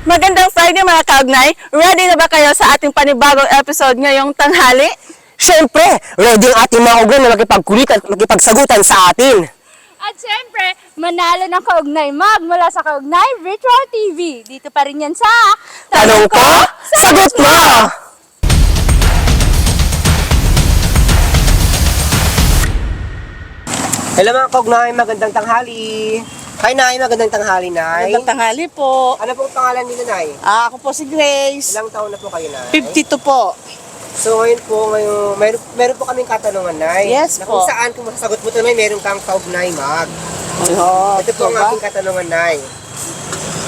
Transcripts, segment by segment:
Magandang Friday mga kaugnay! Ready na ba kayo sa ating panibagong episode ngayong tanghali? Siyempre, ready ang ating mga ugan na makipagkulitan at makipagsagutan sa atin. At syempre, manalo ng Kaugnay Mag mula sa Kaugnay Virtual TV. Dito pa rin yan sa Tanong ko, sagot mo! Hello mga kaugnay, magandang tanghali. Hi Nay, magandang tanghali Nay. Magandang tanghali po. Ano pong pangalan niyo Nay? Ako po si Grace. Ilang taon na po kayo Nay? 52 po. So ngayon po, meron po kaming katanungan Nay. Yes na po. kung saan, kung masasagot mo ito Nay, meron kang kaugnay mag. Oh, Ito po ang ating katanungan Nay.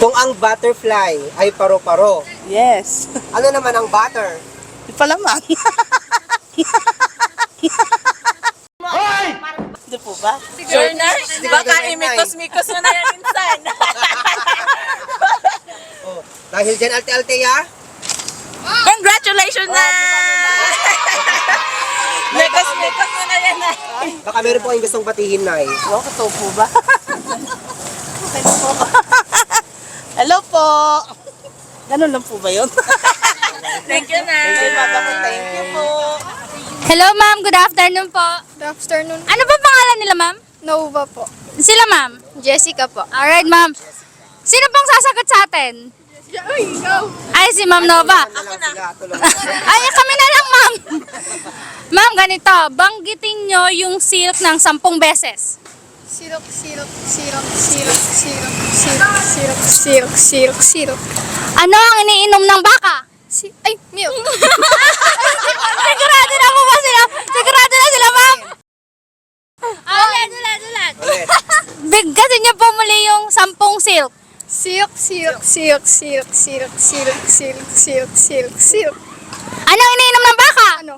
Kung ang butterfly ay paro-paro, Yes. ano naman ang butter? Di pa lamang. Di po ba? Sure na? Baka Nay. imikos-mikos mo na yan insan. Oh, dahil dyan alte-alteya, Congratulations na! Mikos-mikos mo na yan na. baka meron po kayong gustong batihin Nay. Oh, totoo po ba? Okay na po. Hello po. Ganun lang po ba yun? Thank you na. Thank you po. Hello ma'am, good afternoon po. Good afternoon. Ano ba pangalan nila ma'am? Nova po. Sila ma'am? Jessica po. Alright ma'am. Sino pong sasagot sa atin? Uy, ikaw. Ay, si Ma'am Nova. Ako na. Ay, kami na lang ma'am. Ma'am, ganito. Banggitin nyo yung silk ng 10 beses. Sirok, sirok, sirok, sirok, sirok, sirok, sirok, sirok, sirok, sirok. Ano ang iniinom ng baka? Ay, milk. Sigurado na po ba sila? Sigurado na sila, ma'am? Ulit. Ulit. Bigkasin niyo po muli yung 10 silk. Sirok, sirok, sirok, sirok, sirok, sirok, sirok, sirok, sirok, sirok. Ano ang iniinom ng baka? Ano?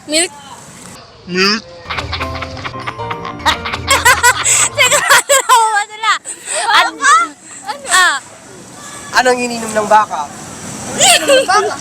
Milk. Sigurado na po ba sila? Anong ininom ng baka? Baka.